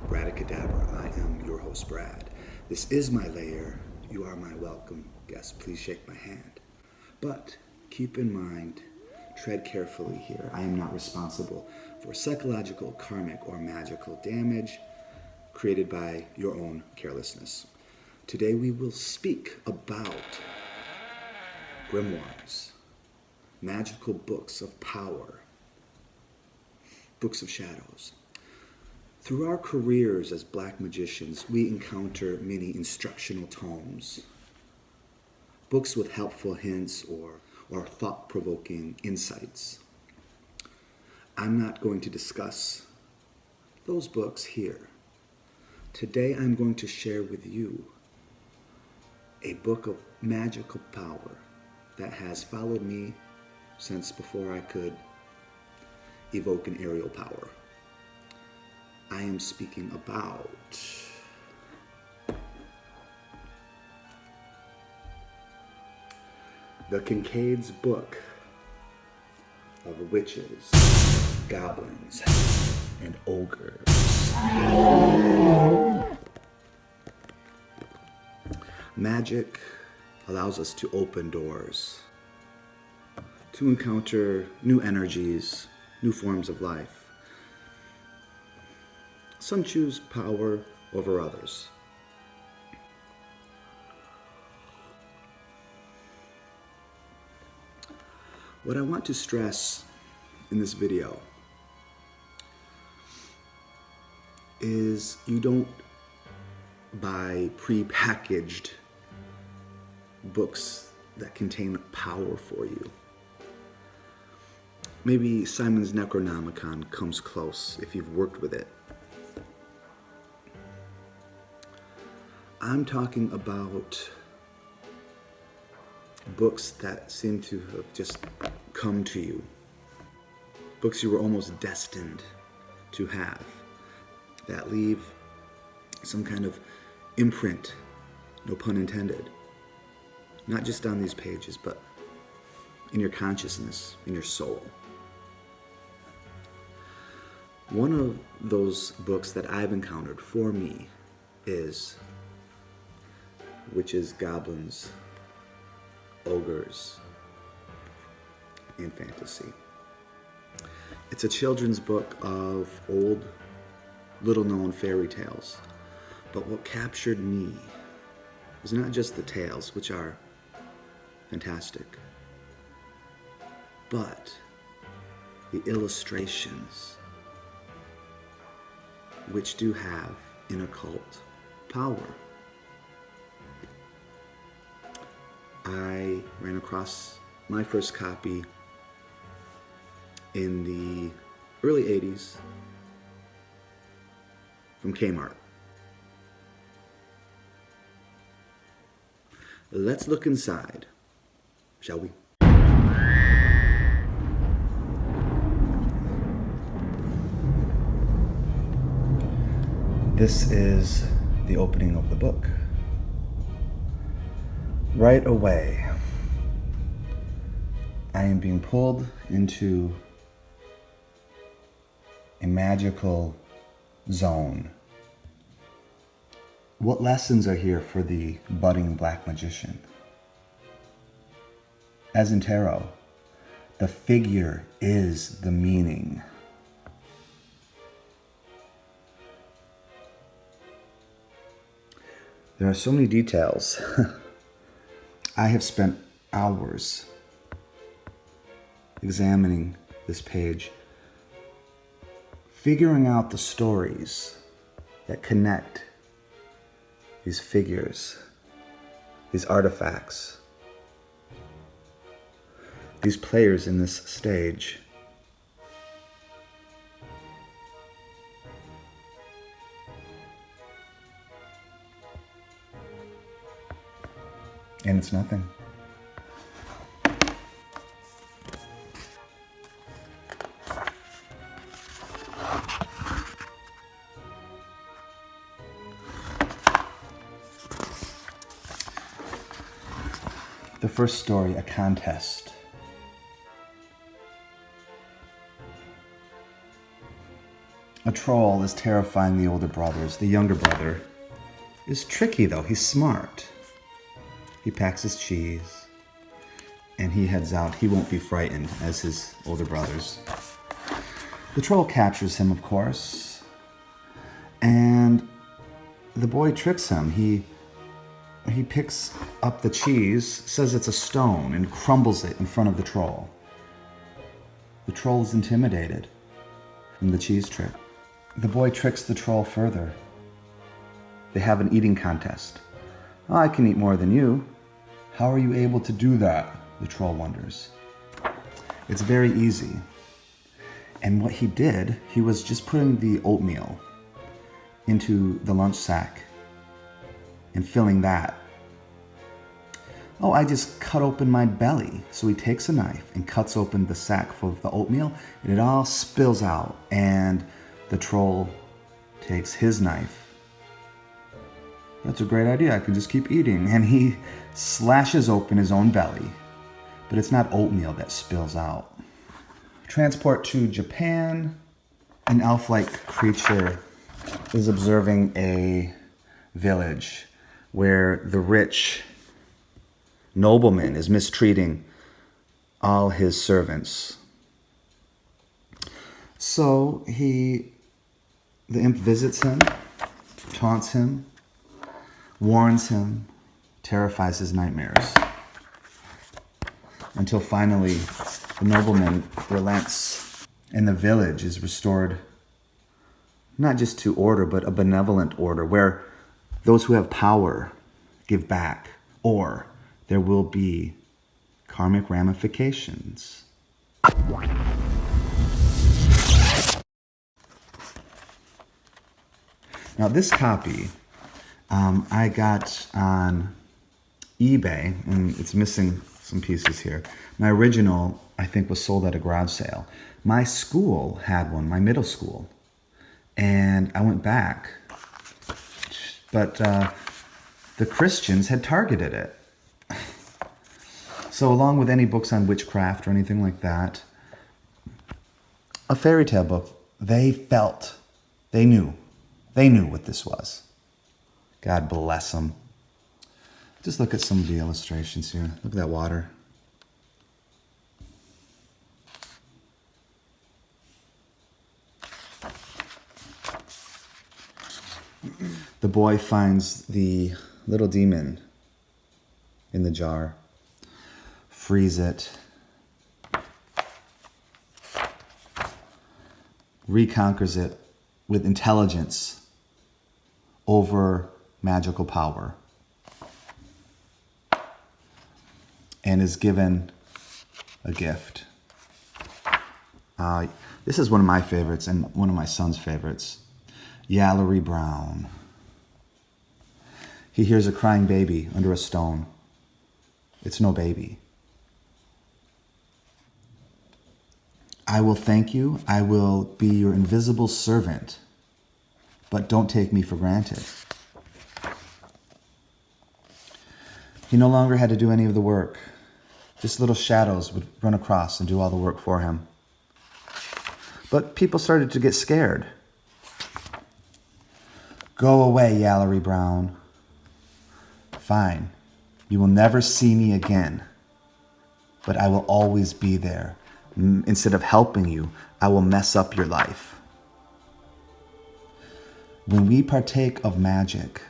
Bradicadabra. I am your host, Brad. This is my lair. You are my welcome guest. Please shake my hand. But keep in mind, tread carefully here. I am not responsible for psychological, karmic, or magical damage created by your own carelessness. Today we will speak about grimoires, magical books of power, books of shadows. Through our careers as black magicians, we encounter many instructional tomes, books with helpful hints or thought-provoking insights. I'm not going to discuss those books here. Today I'm going to share with you a book of magical power that has followed me since before I could evoke an aerial power. I am speaking about the Kincaid's Book of Witches, Goblins, and Ogres. Magic allows us to open doors, to encounter new energies, new forms of life. Some choose power over others. What I want to stress in this video is you don't buy prepackaged books that contain power for you. Maybe Simon's Necronomicon comes close if you've worked with it. I'm talking about books that seem to have just come to you. Books you were almost destined to have, that leave some kind of imprint, no pun intended, not just on these pages, but in your consciousness, in your soul. One of those books that I've encountered for me is Witches, Goblins, Ogres, and Fantasy. It's a children's book of old, little-known fairy tales. But what captured me was not just the tales, which are fantastic, but the illustrations, which do have an occult power. I ran across my first copy in the early 80s from Kmart. Let's look inside, shall we? This is the opening of the book. Right away, I am being pulled into a magical zone. What lessons are here for the budding black magician? As in tarot, the figure is the meaning. There are so many details. I have spent hours examining this page, figuring out the stories that connect these figures, these artifacts, these players in this stage. And it's nothing. The first story, a contest. A troll is terrifying the older brothers. The younger brother is tricky, though. He's smart. He packs his cheese, and he heads out. He won't be frightened as his older brothers. The troll captures him, of course, and the boy tricks him. He picks up the cheese, says it's a stone, and crumbles it in front of the troll. The troll is intimidated from the cheese trick. The boy tricks the troll further. They have an eating contest. "Oh, I can eat more than you." "How are you able to do that?" the troll wonders. It's very easy. And what he did, he was just putting the oatmeal into the lunch sack and filling that. "Oh, I just cut open my belly." So he takes a knife and cuts open the sack full of the oatmeal, and it all spills out. And the troll takes his knife. "That's a great idea. I can just keep eating." And he slashes open his own belly. But it's not oatmeal that spills out. Transport to Japan. An elf-like creature is observing a village where the rich nobleman is mistreating all his servants. So the imp visits him, taunts him, warns him, terrifies his nightmares, until finally the nobleman relents and the village is restored, not just to order, but a benevolent order where those who have power give back, or there will be karmic ramifications. Now this copy I got on eBay, and it's missing some pieces here. My original, I think, was sold at a garage sale. My school had one, my middle school, and I went back, but the Christians had targeted it. So along with any books on witchcraft or anything like that, a fairy tale book, they knew what this was. God bless them. Just look at some of the illustrations here. Look at that water. The boy finds the little demon in the jar, frees it, reconquers it with intelligence over magical power, and is given a gift. This is one of my favorites and one of my son's favorites. Yallery Brown. He hears a crying baby under a stone. It's no baby. "I will thank you. I will be your invisible servant, but don't take me for granted." He no longer had to do any of the work. Just little shadows would run across and do all the work for him. But people started to get scared. "Go away, Yallery Brown." "Fine. You will never see me again, but I will always be there. Instead of helping you, I will mess up your life." When we partake of magic,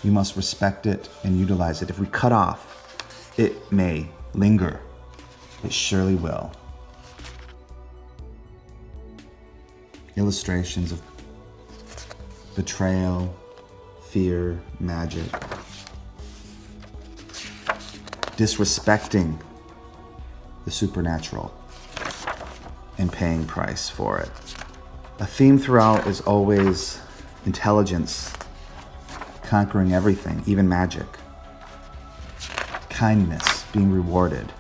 we must respect it and utilize it. If we cut off, it may linger. It surely will. Illustrations of betrayal, fear, magic, disrespecting the supernatural and paying price for it. A theme throughout is always intelligence, conquering everything, even magic. Kindness being rewarded.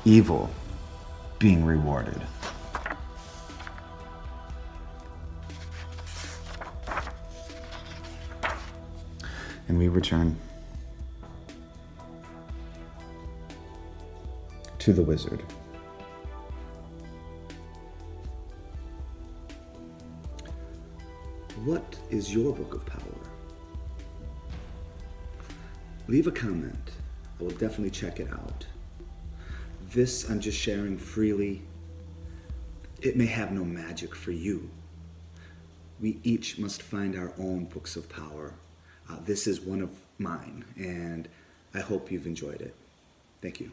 Evil being rewarded. And we return to the wizard. what is your book of power? Leave a comment. I will definitely check it out. This I'm just sharing freely. It may have no magic for you. We each must find our own books of power. This is one of mine, and I hope you've enjoyed it. Thank you.